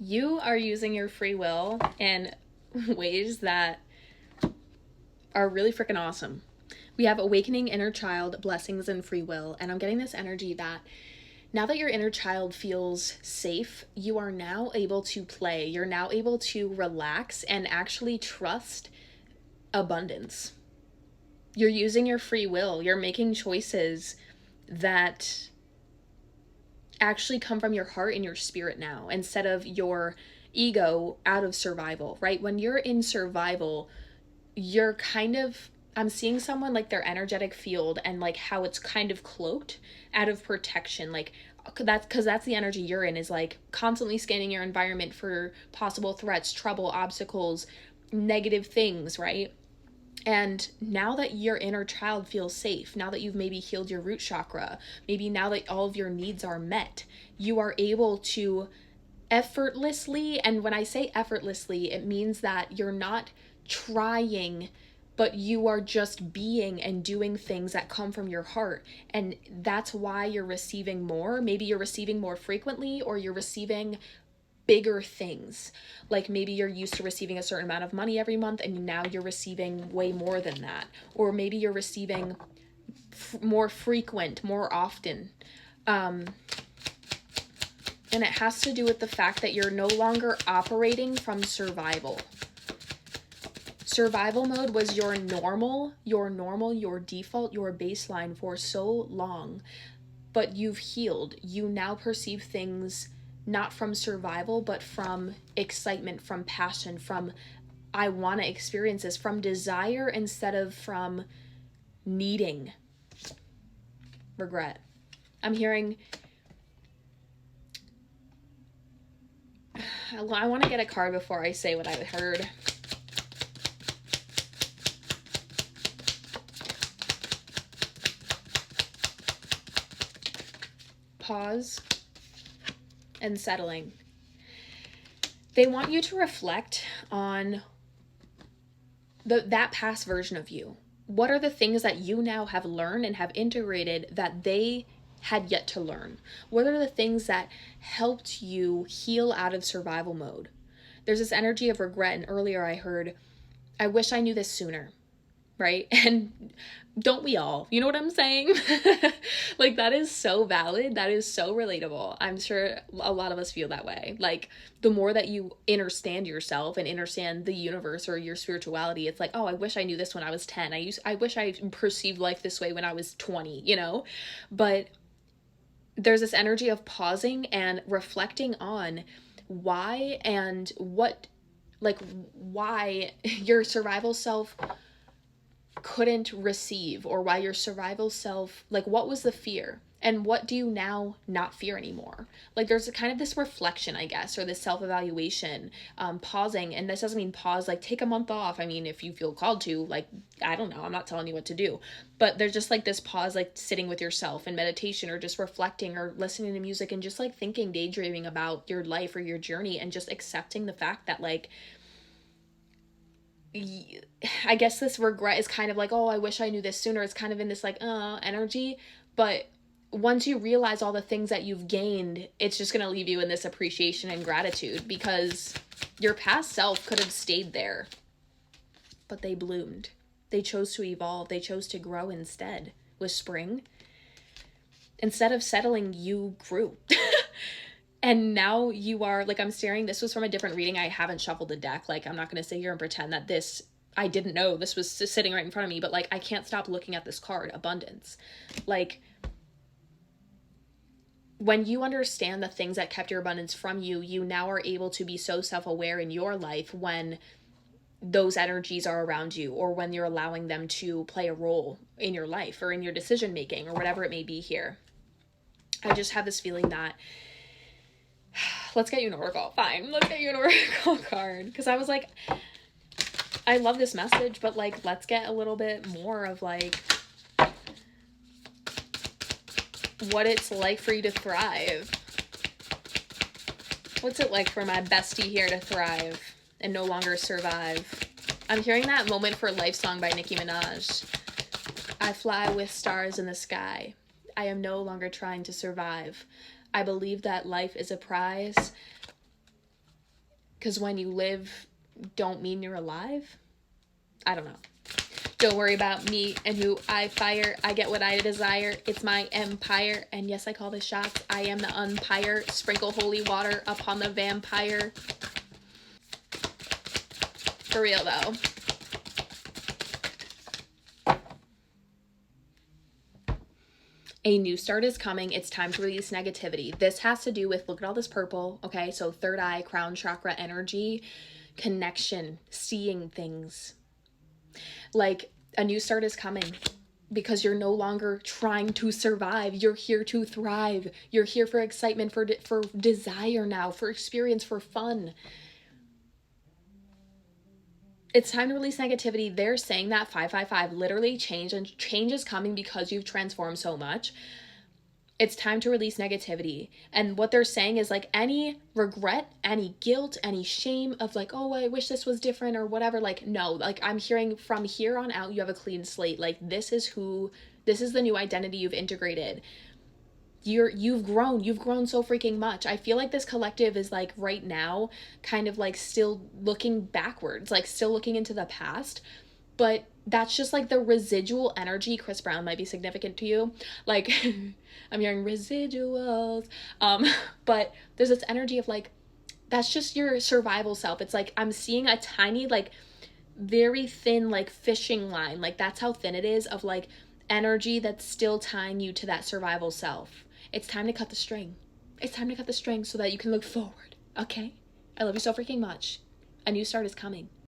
You are using your free will in ways that are really freaking awesome. We have awakening inner child, blessings, and free will. And I'm getting this energy that now that your inner child feels safe, you are now able to play. You're now able to relax and actually trust abundance. You're using your free will. You're making choices that actually come from your heart and your spirit now, instead of your ego out of survival, right? When you're in survival, you're kind of, I'm seeing someone like their energetic field and like how it's kind of cloaked out of protection. Like that's because that's the energy you're in, is like constantly scanning your environment for possible threats, trouble, obstacles, negative things, right? And now that your inner child feels safe, now that you've maybe healed your root chakra, maybe now that all of your needs are met, you are able to effortlessly, and when I say effortlessly, it means that you're not trying, but you are just being and doing things that come from your heart. And that's why you're receiving more. Maybe you're receiving more frequently, or you're receiving bigger things. Like maybe you're used to receiving a certain amount of money every month and now you're receiving way more than that. Or maybe you're receiving more frequent, more often. And it has to do with the fact that you're no longer operating from survival. Survival mode was your normal, your default, your baseline for so long. But you've healed. You now perceive things not from survival, but from excitement, from passion, from I want to experience this, from desire instead of from needing. Regret. I'm hearing, I want to get a card before I say what I heard. Pause and settling. They want you to reflect on that past version of you. What are the things that you now have learned and have integrated that they had yet to learn? What are the things that helped you heal out of survival mode? There's this energy of regret, and earlier I heard, I wish I knew this sooner, right? And don't we all? You know what I'm saying? Like, that is so valid. That is so relatable. I'm sure a lot of us feel that way. Like, the more that you understand yourself and understand the universe or your spirituality, it's like, oh, I wish I knew this when I was 10. I wish I perceived life this way when I was 20, you know? But there's this energy of pausing and reflecting on why and what, like, why your survival self couldn't receive, or why your survival self, like, what was the fear and what do you now not fear anymore? Like, there's a kind of this reflection, I guess, or this self-evaluation, pausing. And this doesn't mean pause like take a month off. I mean, if you feel called to, like, I don't know, I'm not telling you what to do, but there's just like this pause, like sitting with yourself in meditation, or just reflecting, or listening to music, and just like thinking, daydreaming about your life or your journey, and just accepting the fact that, like, I guess this regret is kind of like, oh, I wish I knew this sooner. It's kind of in this like energy. But once you realize all the things that you've gained, it's just going to leave you in this appreciation and gratitude, because your past self could have stayed there, but they bloomed. They chose to evolve. They chose to grow instead. With spring, instead of settling, you grew. And now you are, like, I'm staring, this was from a different reading. I haven't shuffled the deck. Like, I'm not going to sit here and pretend that this, I didn't know this was sitting right in front of me, but like, I can't stop looking at this card, abundance. Like, when you understand the things that kept your abundance from you, you now are able to be so self-aware in your life when those energies are around you, or when you're allowing them to play a role in your life or in your decision making or whatever it may be here. I just have this feeling that, let's get you an oracle. Fine, let's get you an oracle card. Because I was like, I love this message, but like, let's get a little bit more of like what it's like for you to thrive. What's it like for my bestie here to thrive and no longer survive? I'm hearing that Moment for Life song by Nicki Minaj. I fly with stars in the sky. I am no longer trying to survive. I believe that life is a prize. Because when you live don't mean you're alive. I don't know. Don't worry about me and who I fire. I get what I desire. It's my empire. And yes, I call the shots. I am the umpire. Sprinkle holy water upon the vampire. For real, though. A new start is coming. It's time to release negativity. This has to do with, look at all this purple, okay? So third eye, crown chakra energy, connection, seeing things. Like, a new start is coming because you're no longer trying to survive. You're here to thrive. You're here for excitement, for desire now, for experience, for fun. It's time to release negativity. They're saying that 555, literally change, and change is coming because you've transformed so much. It's time to release negativity. And what they're saying is like any regret, any guilt, any shame of like, oh, I wish this was different or whatever. Like, no, like I'm hearing from here on out, you have a clean slate. Like this is the new identity you've integrated. You've grown so freaking much. I feel like this collective is like right now kind of like still looking backwards, like still looking into the past. But that's just like the residual energy. Chris Brown might be significant to you. Like I'm hearing residuals. But there's this energy of like, that's just your survival self. It's like, I'm seeing a tiny, like very thin, like fishing line. Like that's how thin it is of like energy that's still tying you to that survival self. It's time to cut the string. It's time to cut the string so that you can look forward. Okay? I love you so freaking much. A new start is coming.